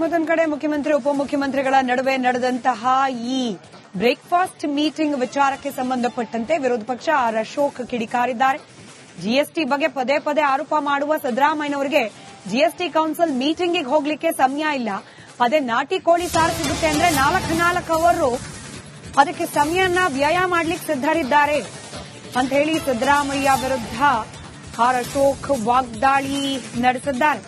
ಮತ್ತೊಂದು ಕಡೆ ಮುಖ್ಯಮಂತ್ರಿ ಉಪಮುಖ್ಯಮಂತ್ರಿಗಳ ನಡುವೆ ನಡೆದಂತಹ ಈ ಬ್ರೇಕ್ಫಾಸ್ಟ್ ಮೀಟಿಂಗ್ ವಿಚಾರಕ್ಕೆ ಸಂಬಂಧಪಟ್ಟಂತೆ ವಿರೋಧ ಪಕ್ಷ ಆರ್ ಅಶೋಕ್ ಕಿಡಿಕಾರಿದ್ದಾರೆ. ಜಿಎಸ್ಟಿ ಬಗ್ಗೆ ಪದೇ ಪದೇ ಆರೋಪ ಮಾಡುವ ಸಿದ್ದರಾಮಯ್ಯನವರಿಗೆ ಜಿಎಸ್ಟಿ ಕೌನ್ಸಿಲ್ ಮೀಟಿಂಗಿಗೆ ಹೋಗ್ಲಿಕ್ಕೆ ಸಮಯ ಇಲ್ಲ. ಅದೇ ನಾಟಿ ಕೋಳಿ ಸಾರು ಸಿಗುತ್ತೆ ಅಂದ್ರೆ 4 ಅವರು ಅದಕ್ಕೆ ಸಮಯನ ವ್ಯಯ ಮಾಡ್ಲಿಕ್ಕೆ ಸಿದ್ಧರಿದ್ದಾರೆ ಅಂತ ಹೇಳಿ ಸಿದ್ದರಾಮಯ್ಯ ವಿರುದ್ಧ ಆರ್ ಅಶೋಕ್ ವಾಗ್ದಾಳಿ ನಡೆಸಿದ್ದಾರೆ.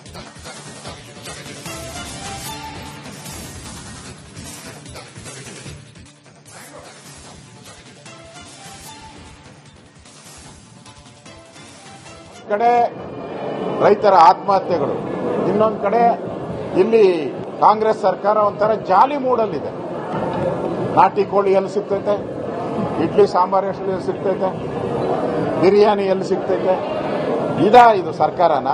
ಕಡೆ ರೈತರ ಆತ್ಮಹತ್ಯೆಗಳು, ಇನ್ನೊಂದು ಕಡೆ ಇಲ್ಲಿ ಕಾಂಗ್ರೆಸ್ ಸರ್ಕಾರ ಒಂಥರ ಜಾಲಿ ಮೂಡಲ್ಲಿದೆ. ನಾಟಿ ಕೋಳಿ ಎಲ್ಲಿ ಸಿಗ್ತೈತೆ, ಇಡ್ಲಿ ಸಾಂಬಾರು ಎಲ್ಲಿ ಸಿಗ್ತೈತೆ, ಬಿರಿಯಾನಿ ಎಲ್ಲಿ ಸಿಗ್ತೈತೆ, ಇದು ಸರ್ಕಾರನ?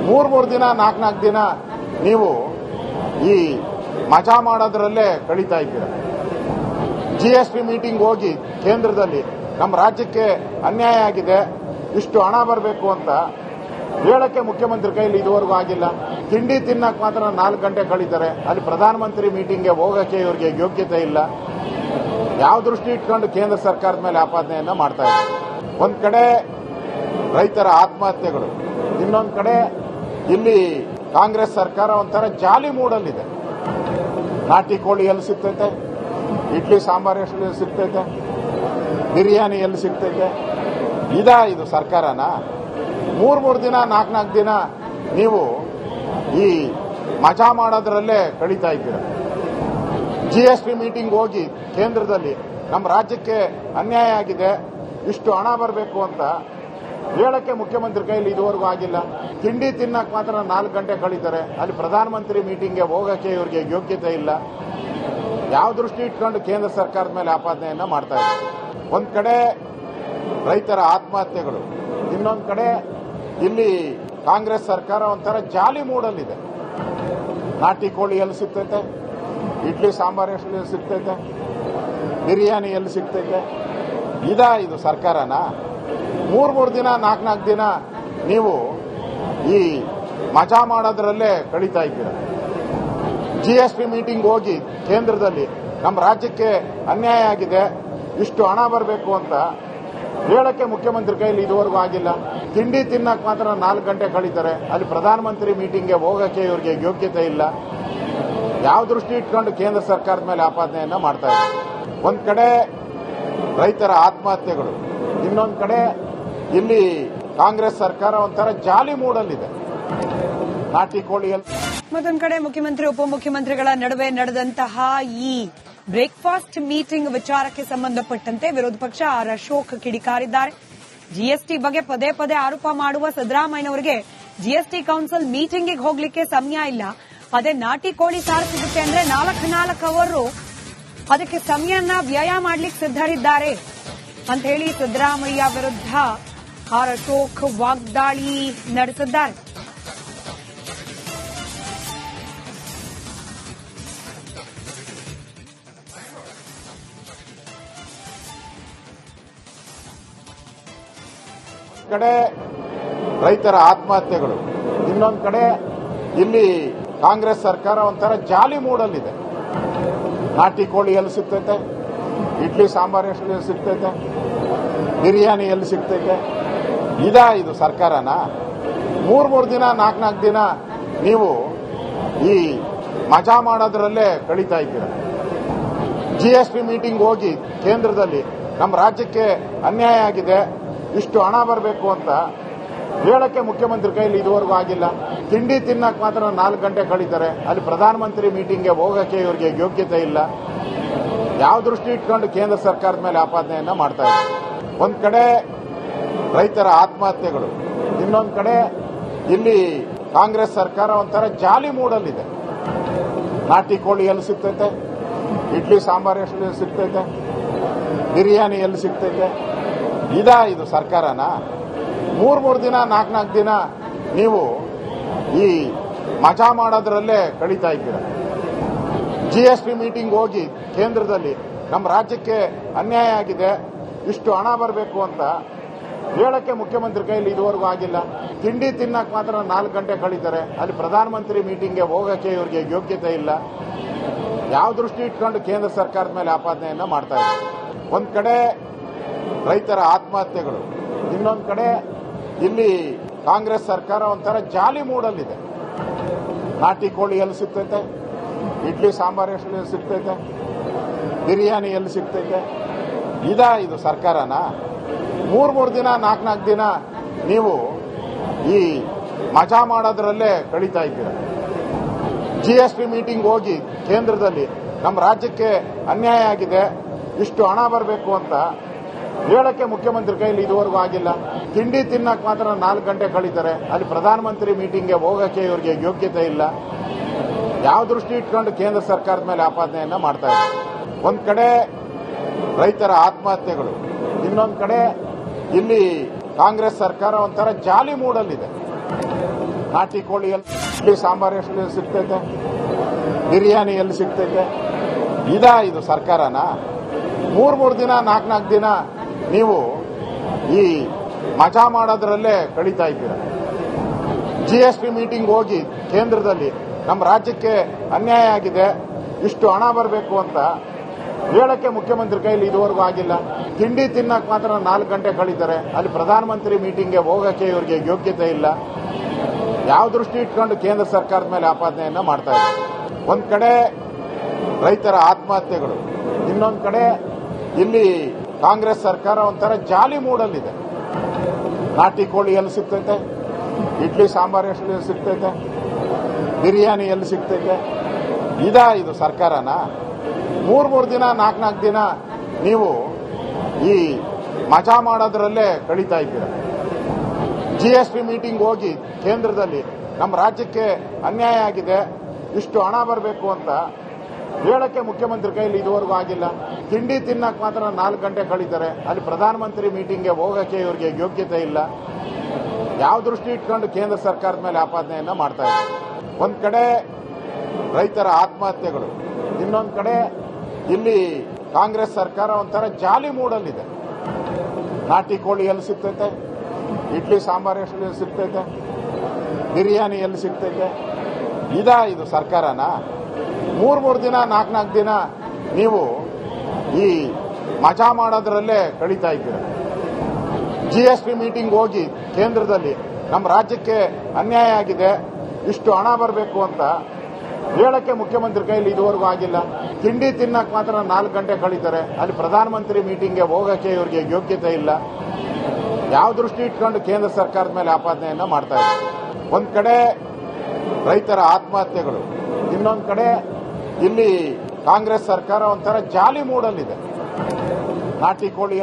ಮೂರು ದಿನ 4 ದಿನ ನೀವು ಈ ಮಜಾ ಮಾಡೋದ್ರಲ್ಲೇ ಕಳೀತಾ ಇದ್ದೀರ. ಜಿಎಸ್ಟಿ ಮೀಟಿಂಗ್ ಹೋಗಿ ಕೇಂದ್ರದಲ್ಲಿ ನಮ್ಮ ರಾಜ್ಯಕ್ಕೆ ಅನ್ಯಾಯ ಆಗಿದೆ, ಇಷ್ಟು ಹಣ ಬರಬೇಕು ಅಂತ ಹೇಳಕ್ಕೆ ಮುಖ್ಯಮಂತ್ರಿ ಕೈಲಿ ಇದುವರೆಗೂ ಆಗಿಲ್ಲ. ತಿಂಡಿ ತಿನ್ನಕ್ಕೆ ಮಾತ್ರ 4 ಗಂಟೆ ಕಳೀತಾರೆ. ಅಲ್ಲಿ ಪ್ರಧಾನಮಂತ್ರಿ ಮೀಟಿಂಗ್ಗೆ ಹೋಗಕ್ಕೆ ಇವರಿಗೆ ಯೋಗ್ಯತೆ ಇಲ್ಲ. ಯಾವ ದೃಷ್ಟಿ ಇಟ್ಕೊಂಡು ಕೇಂದ್ರ ಸರ್ಕಾರದ ಮೇಲೆ ಆಪಾದನೆಯನ್ನ ಮಾಡ್ತಾ ಇದ್ದಾರೆ. ಒಂದ್ ಕಡೆ ರೈತರ ಆತ್ಮಹತ್ಯೆಗಳು, ಇನ್ನೊಂದು ಕಡೆ ಇಲ್ಲಿ ಕಾಂಗ್ರೆಸ್ ಸರ್ಕಾರ ಒಂಥರ ಜಾಲಿ ಮೂಡಲ್ಲಿದೆ. ನಾಟಿ ಕೋಳಿ ಎಲ್ಲಿ ಸಿಗ್ತೈತೆ, ಇಡ್ಲಿ ಸಾಂಬಾರು ಎಲ್ಲಿ ಸಿಗ್ತೈತೆ, ಬಿರಿಯಾನಿ ಎಲ್ಲಿ ಸಿಗ್ತೈತೆ, ಇದು ಸರ್ಕಾರನ? ಮೂರು ದಿನ 4 ದಿನ ನೀವು ಈ ಮಜಾ ಮಾಡೋದ್ರಲ್ಲೇ ಕಳೀತಾ ಇದ್ದೀರ. ಜಿಎಸ್ಟಿ ಮೀಟಿಂಗ್ ಹೋಗಿ ಕೇಂದ್ರದಲ್ಲಿ ನಮ್ಮ ರಾಜ್ಯಕ್ಕೆ ಅನ್ಯಾಯ ಆಗಿದೆ, ಇಷ್ಟು ಹಣ ಬರಬೇಕು ಅಂತ ಹೇಳಕ್ಕೆ ಮುಖ್ಯಮಂತ್ರಿ ಕೈಲಿ ಇದುವರೆಗೂ ಆಗಿಲ್ಲ. ತಿಂಡಿ ತಿನ್ನಕ್ಕೆ ಮಾತ್ರ 4 ಗಂಟೆ ಕಳೀತಾರೆ. ಅಲ್ಲಿ ಪ್ರಧಾನಮಂತ್ರಿ ಮೀಟಿಂಗ್ಗೆ ಹೋಗಕ್ಕೆ ಇವರಿಗೆ ಯೋಗ್ಯತೆ ಇಲ್ಲ. ಯಾವ ದೃಷ್ಟಿ ಇಟ್ಕೊಂಡು ಕೇಂದ್ರ ಸರ್ಕಾರದ ಮೇಲೆ ಆಪಾದನೆಯನ್ನ ಮಾಡ್ತಾ ಇದ್ದಾರೆ. ಒಂದ್ ಕಡೆ ರೈತರ ಆತ್ಮಹತ್ಯೆಗಳು, ಇನ್ನೊಂದು ಕಡೆ ಇಲ್ಲಿ ಕಾಂಗ್ರೆಸ್ ಸರ್ಕಾರ ಒಂಥರ ಜಾಲಿ ಮೂಡಲ್ಲಿದೆ. ನಾಟಿ ಕೋಳಿ ಎಲ್ಲಿ ಸಿಗ್ತೈತೆ, ಇಡ್ಲಿ ಸಾಂಬಾರು ಎಲ್ಲಿ ಸಿಗ್ತೈತೆ, ಬಿರಿಯಾನಿ ಎಲ್ಲಿ ಸಿಗ್ತೈತೆ, ಇದು ಸರ್ಕಾರನ? ಮೂರು ದಿನ 4 ದಿನ ನೀವು ಈ ಮಜಾ ಮಾಡೋದ್ರಲ್ಲೇ ಕಳೀತಾ ಇದ್ದೀರ. ಜಿಎಸ್ಟಿ ಮೀಟಿಂಗ್ ಹೋಗಿ ಕೇಂದ್ರದಲ್ಲಿ ನಮ್ಮ ರಾಜ್ಯಕ್ಕೆ ಅನ್ಯಾಯ ಆಗಿದೆ, ಇಷ್ಟು ಹಣ ಬರಬೇಕು ಅಂತ ಹೇಳಕ್ಕೆ ಮುಖ್ಯಮಂತ್ರಿ ಕೈಲಿ ಇದುವರೆಗೂ ಆಗಿಲ್ಲ. ತಿಂಡಿ ತಿನ್ನಕ್ಕೆ ಮಾತ್ರ 4 ಗಂಟೆ ಕಳೀತಾರೆ. ಅಲ್ಲಿ ಪ್ರಧಾನಮಂತ್ರಿ ಮೀಟಿಂಗ್ಗೆ ಹೋಗಕ್ಕೆ ಇವರಿಗೆ ಯೋಗ್ಯತೆ ಇಲ್ಲ. ಯಾವ ದೃಷ್ಟಿ ಇಟ್ಕೊಂಡು ಕೇಂದ್ರ ಸರ್ಕಾರದ ಮೇಲೆ ಆಪಾದನೆಯನ್ನ ಮಾಡ್ತಾ ಇದ್ದಾರೆ. ಒಂದ್ ಕಡೆ ರೈತರ ಆತ್ಮಹತ್ಯೆಗಳು, ಇನ್ನೊಂದು ಕಡೆ ಇಲ್ಲಿ ಕಾಂಗ್ರೆಸ್ ಸರ್ಕಾರ ಒಂಥರ ಜಾಲಿ ಮೂಡಲ್ಲಿದೆ. ನಾಟಿ ಕೋಳಿ ಮತ್ತೊಂದು ಕಡೆ ಮುಖ್ಯಮಂತ್ರಿ ಉಪಮುಖ್ಯಮಂತ್ರಿಗಳ ನಡುವೆ ನಡೆದಂತಹ ಈ ಬ್ರೇಕ್ಫಾಸ್ಟ್ ಮೀಟಿಂಗ್ ವಿಚಾರಕ್ಕೆ ಸಂಬಂಧಪಟ್ಟಂತೆ ವಿರೋಧ ಪಕ್ಷ ಆರ್ ಅಶೋಕ್ ಕಿಡಿಕಾರಿದ್ದಾರೆ. ಜಿಎಸ್ಟಿ ಬಗ್ಗೆ ಪದೇ ಪದೇ ಆರೋಪ ಮಾಡುವ ಸಿದ್ದರಾಮಯ್ಯನವರಿಗೆ ಜಿಎಸ್ಟಿ ಕೌನ್ಸಿಲ್ ಮೀಟಿಂಗಿಗೆ ಹೋಗ್ಲಿಕ್ಕೆ ಸಮಯ ಇಲ್ಲ. ಅದೇ ನಾಟಿ ಕೋಳಿ ಸಾರು ಸಿಗುತ್ತೆ ಅಂದ್ರೆ 4 ಅವರು ಅದಕ್ಕೆ ಸಮಯನ ವ್ಯಯ ಮಾಡ್ಲಿಕ್ಕೆ ಸಿದ್ಧರಿದ್ದಾರೆ ಅಂತ ಹೇಳಿ ಸಿದ್ದರಾಮಯ್ಯ ವಿರುದ್ಧ ಆರ್ ಅಶೋಕ್ ವಾಗ್ದಾಳಿ ನಡೆಸಿದ್ದಾರೆ. ಕಡೆ ರೈತರ ಆತ್ಮಹತ್ಯೆಗಳು, ಇನ್ನೊಂದು ಕಡೆ ಇಲ್ಲಿ ಕಾಂಗ್ರೆಸ್ ಸರ್ಕಾರ ಒಂಥರ ಜಾಲಿ ಮೂಡಲ್ಲಿದೆ. ನಾಟಿ ಕೋಳಿ ಎಲ್ಲಿ ಸಿಗ್ತೈತೆ, ಇಡ್ಲಿ ಸಾಂಬಾರು ಎಲ್ಲಿ ಸಿಗ್ತೈತೆ, ಬಿರಿಯಾನಿ ಎಲ್ಲಿ ಸಿಗ್ತೈತೆ, ಇದು ಸರ್ಕಾರನ? ಮೂರು ದಿನ 4 ದಿನ ನೀವು ಈ ಮಜಾ ಮಾಡೋದ್ರಲ್ಲೇ ಕಳೀತಾ ಇದ್ದೀರ. ಜಿಎಸ್ಟಿ ಮೀಟಿಂಗ್ ಹೋಗಿ ಕೇಂದ್ರದಲ್ಲಿ ನಮ್ಮ ರಾಜ್ಯಕ್ಕೆ ಅನ್ಯಾಯ ಆಗಿದೆ, ಇಷ್ಟು ಹಣ ಬರಬೇಕು ಅಂತ ಹೇಳಕ್ಕೆ ಮುಖ್ಯಮಂತ್ರಿ ಕೈಲಿ ಇದುವರೆಗೂ ಆಗಿಲ್ಲ. ತಿಂಡಿ ತಿನ್ನಕ್ಕೆ ಮಾತ್ರ 4 ಗಂಟೆ ಕಳೀತಾರೆ. ಅಲ್ಲಿ ಪ್ರಧಾನಮಂತ್ರಿ ಮೀಟಿಂಗ್ಗೆ ಹೋಗಕ್ಕೆ ಇವರಿಗೆ ಯೋಗ್ಯತೆ ಇಲ್ಲ. ಯಾವ ದೃಷ್ಟಿ ಇಟ್ಕೊಂಡು ಕೇಂದ್ರ ಸರ್ಕಾರದ ಮೇಲೆ ಆಪಾದನೆಯನ್ನ ಮಾಡ್ತಾ ಇದ್ದಾರೆ. ಒಂದ್ ಕಡೆ ರೈತರ ಆತ್ಮಹತ್ಯೆಗಳು, ಇನ್ನೊಂದು ಕಡೆ ಇಲ್ಲಿ ಕಾಂಗ್ರೆಸ್ ಸರ್ಕಾರ ಒಂಥರ ಜಾಲಿ ಮೂಡಲ್ಲಿದೆ. ನಾಟಿ ಕೋಳಿ ಎಲ್ಲಿ ಸಿಗ್ತೈತೆ, ಇಡ್ಲಿ ಸಾಂಬಾರು ಎಲ್ಲಿ ಸಿಗ್ತೈತೆ, ಬಿರಿಯಾನಿ ಎಲ್ಲಿ ಸಿಗ್ತೈತೆ, ಇದು ಸರ್ಕಾರನ? ಮೂರು ದಿನ 4 ದಿನ ನೀವು ಈ ಮಜಾ ಮಾಡೋದ್ರಲ್ಲೇ ಕಳೀತಾ ಇದ್ದೀರ. ಜಿಎಸ್ಟಿ ಮೀಟಿಂಗ್ ಹೋಗಿ ಕೇಂದ್ರದಲ್ಲಿ ನಮ್ಮ ರಾಜ್ಯಕ್ಕೆ ಅನ್ಯಾಯ ಆಗಿದೆ, ಇಷ್ಟು ಹಣ ಬರಬೇಕು ಅಂತ ಹೇಳಕ್ಕೆ ಮುಖ್ಯಮಂತ್ರಿ ಕೈಲಿ ಇದುವರೆಗೂ ಆಗಿಲ್ಲ. ತಿಂಡಿ ತಿನ್ನಕ್ ಮಾತ್ರ 4 ಗಂಟೆ ಕಳೀತಾರೆ. ಅಲ್ಲಿ ಪ್ರಧಾನಮಂತ್ರಿ ಮೀಟಿಂಗ್ಗೆ ಹೋಗಕ್ಕೆ ಇವರಿಗೆ ಯೋಗ್ಯತೆ ಇಲ್ಲ. ಯಾವ ದೃಷ್ಟಿ ಇಟ್ಕೊಂಡು ಕೇಂದ್ರ ಸರ್ಕಾರದ ಮೇಲೆ ಆಪಾದನೆಯನ್ನ ಮಾಡ್ತಾ ಇದೆ. ಒಂದ್ ಕಡೆ ರೈತರ ಆತ್ಮಹತ್ಯೆಗಳು, ಇನ್ನೊಂದ್ ಕಡೆ ಇಲ್ಲಿ ಕಾಂಗ್ರೆಸ್ ಸರ್ಕಾರ ಒಂಥರ ಜಾಲಿ ಮೂಡಲ್ಲಿದೆ. ನಾಟಿ ಕೋಳಿ ಎಲ್ಲಿ ಸಿಗ್ತೈತೆ, ಇಡ್ಲಿ ಸಾಂಬಾರ್ ಎಲ್ಲಿ ಸಿಗ್ತೈತೆ, ಬಿರಿಯಾನಿ ಎಲ್ಲಿ ಸಿಗ್ತೈತೆ. ಇದು ಸರ್ಕಾರನ? ಮೂರ್ ದಿನ 4 ದಿನ ನೀವು ಈ ಮಜಾ ಮಾಡೋದ್ರಲ್ಲೇ ಕಳೀತಾ ಇದ್ದೀರ. GST ಮೀಟಿಂಗ್ ಹೋಗಿ ಕೇಂದ್ರದಲ್ಲಿ ನಮ್ಮ ರಾಜ್ಯಕ್ಕೆ ಅನ್ಯಾಯ ಆಗಿದೆ, ಇಷ್ಟು ಹಣ ಬರಬೇಕು ಅಂತ ಹೇಳಕ್ಕೆ ಮುಖ್ಯಮಂತ್ರಿ ಕೈಲಿ ಇದುವರೆಗೂ ಆಗಿಲ್ಲ. ತಿಂಡಿ ತಿನ್ನಕ್ ಮಾತ್ರ 4 ಗಂಟೆ ಕಳೀತಾರೆ. ಅಲ್ಲಿ ಪ್ರಧಾನಮಂತ್ರಿ ಮೀಟಿಂಗ್ಗೆ ಹೋಗಕ್ಕೆ ಇವರಿಗೆ ಯೋಗ್ಯತೆ ಇಲ್ಲ. ಯಾವ ದೃಷ್ಟಿ ಇಟ್ಕೊಂಡು ಕೇಂದ್ರ ಸರ್ಕಾರದ ಮೇಲೆ ಆಪಾದನೆಯನ್ನ ಮಾಡ್ತಾ ಇದೆ. ಒಂದ್ ಕಡೆ ರೈತರ ಆತ್ಮಹತ್ಯೆಗಳು, ಇನ್ನೊಂದ್ ಕಡೆ ಇಲ್ಲಿ ಕಾಂಗ್ರೆಸ್ ಸರ್ಕಾರ ಒಂಥರ ಜಾಲಿ ಮೂಡಲ್ಲಿದೆ. ನಾಟಿ ಕೋಳಿ ಎಲ್ಲಿ ಸಾಂಬಾರ್ ಎಲ್ಲಿ ಸಿಗ್ತೈತೆ, ಬಿರಿಯಾನಿ ಎಲ್ಲಿ ಸಿಗ್ತೈತೆ. ಇದು ಸರ್ಕಾರನ? ಮೂರ್ ದಿನ 4 ದಿನ ನೀವು ಈ ಮಜಾ ಮಾಡೋದ್ರಲ್ಲೇ ಕಳೀತಾ ಇದ್ದೀರ. GST ಮೀಟಿಂಗ್ ಹೋಗಿ ಕೇಂದ್ರದಲ್ಲಿ ನಮ್ಮ ರಾಜ್ಯಕ್ಕೆ ಅನ್ಯಾಯ ಆಗಿದೆ, ಇಷ್ಟು ಹಣ ಬರಬೇಕು ಅಂತ ಹೇಳಕ್ಕೆ ಮುಖ್ಯಮಂತ್ರಿ ಕೈಲಿ ಇದುವರೆಗೂ ಆಗಿಲ್ಲ. ತಿಂಡಿ ತಿನ್ನಕ್ ಮಾತ್ರ 4 ಗಂಟೆ ಕಳೀತಾರೆ. ಅಲ್ಲಿ ಪ್ರಧಾನಮಂತ್ರಿ ಮೀಟಿಂಗ್ಗೆ ಹೋಗಕ್ಕೆ ಇವರಿಗೆ ಯೋಗ್ಯತೆ ಇಲ್ಲ. ಯಾವ ದೃಷ್ಟಿ ಇಟ್ಕೊಂಡು ಕೇಂದ್ರ ಸರ್ಕಾರದ ಮೇಲೆ ಆಪಾದನೆಯನ್ನ ಮಾಡ್ತಾ ಇದೆ. ಒಂದ್ ಕಡೆ ರೈತರ ಆತ್ಮಹತ್ಯೆಗಳು, ಇನ್ನೊಂದ್ ಕಡೆ ಇಲ್ಲಿ ಕಾಂಗ್ರೆಸ್ ಸರ್ಕಾರ ಒಂಥರ ಜಾಲಿ ಮೂಡಲ್ಲಿದೆ. ನಾಟಿ ಕೋಳಿ ಎಲ್ಲಿ ಸಿಗ್ತೈತೆ, ಇಡ್ಲಿ ಸಾಂಬಾರ್ ಎಲ್ಲಿ ಸಿಗ್ತೈತೆ, ಬಿರಿಯಾನಿ ಎಲ್ಲಿ ಸಿಗ್ತೈತೆ. ಇದು ಸರ್ಕಾರನ? ಮೂರ್ ದಿನ 4 ದಿನ ನೀವು ಈ ಮಜಾ ಮಾಡೋದ್ರಲ್ಲೇ ಕಳೀತಾ ಇದ್ದೀರ. GST ಮೀಟಿಂಗ್ ಹೋಗಿ ಕೇಂದ್ರದಲ್ಲಿ ನಮ್ಮ ರಾಜ್ಯಕ್ಕೆ ಅನ್ಯಾಯ ಆಗಿದೆ, ಇಷ್ಟು ಹಣ ಬರಬೇಕು ಅಂತ ಹೇಳಕ್ಕೆ ಮುಖ್ಯಮಂತ್ರಿ ಕೈಲಿ ಇದುವರೆಗೂ ಆಗಿಲ್ಲ. ತಿಂಡಿ ತಿನ್ನಕ್ ಮಾತ್ರ 4 ಗಂಟೆ ಕಳೀತಾರೆ. ಅಲ್ಲಿ ಪ್ರಧಾನಮಂತ್ರಿ ಮೀಟಿಂಗ್ಗೆ ಹೋಗಕ್ಕೆ ಇವರಿಗೆ ಯೋಗ್ಯತೆ ಇಲ್ಲ. ಯಾವ ದೃಷ್ಟಿ ಇಟ್ಕೊಂಡು ಕೇಂದ್ರ ಸರ್ಕಾರದ ಮೇಲೆ ಆಪಾದನೆಯನ್ನ ಮಾಡ್ತಾ ಇದೆ. ಒಂದ್ ಕಡೆ ರೈತರ ಆತ್ಮಹತ್ಯೆಗಳು, ಇನ್ನೊಂದ್ ಕಡೆ ಇಲ್ಲಿ ಕಾಂಗ್ರೆಸ್ ಸರ್ಕಾರ ಒಂಥರ ಜಾಲಿ ಮೂಡಲ್ಲಿದೆ. ನಾಟಿ ಕೋಳಿ ಎಲ್ಲಿ ಸಿಗ್ತೈತೆ, ಇಡ್ಲಿ ಸಾಂಬಾರ್ ಎಲ್ಲಿ ಸಿಗ್ತೈತೆ, ಬಿರಿಯಾನಿ ಎಲ್ಲಿ ಸಿಗ್ತೈತೆ. ಇದು ಸರ್ಕಾರನ? ಮೂರ್ ದಿನ 4 ದಿನ ನೀವು ಈ ಮಜಾ ಮಾಡೋದ್ರಲ್ಲೇ ಕಳೀತಾ ಇದ್ದೀರ. GST ಮೀಟಿಂಗ್ ಹೋಗಿ ಕೇಂದ್ರದಲ್ಲಿ ನಮ್ಮ ರಾಜ್ಯಕ್ಕೆ ಅನ್ಯಾಯ ಆಗಿದೆ, ಇಷ್ಟು ಹಣ ಬರಬೇಕು ಅಂತ ಹೇಳಕ್ಕೆ ಮುಖ್ಯಮಂತ್ರಿ ಕೈಲಿ ಇದುವರೆಗೂ ಆಗಿಲ್ಲ. ತಿಂಡಿ ತಿನ್ನಕ್ ಮಾತ್ರ 4 ಗಂಟೆ ಕಳೀತಾರೆ. ಅಲ್ಲಿ ಪ್ರಧಾನಮಂತ್ರಿ ಮೀಟಿಂಗ್ಗೆ ಹೋಗಕ್ಕೆ ಇವರಿಗೆ ಯೋಗ್ಯತೆ ಇಲ್ಲ. ಯಾವ ದೃಷ್ಟಿ ಇಟ್ಕೊಂಡು ಕೇಂದ್ರ ಸರ್ಕಾರದ ಮೇಲೆ ಆಪಾದನೆಯನ್ನ ಮಾಡ್ತಾ ಇದೆ. ಒಂದ್ ಕಡೆ ರೈತರ ಆತ್ಮಹತ್ಯೆಗಳು, ಇನ್ನೊಂದ್ ಕಡೆ ಇಲ್ಲಿ ಕಾಂಗ್ರೆಸ್ ಸರ್ಕಾರ ಒಂಥರ ಜಾಲಿ ಮೂಡಲ್ಲಿದೆ. ನಾಟಿ ಕೋಳಿ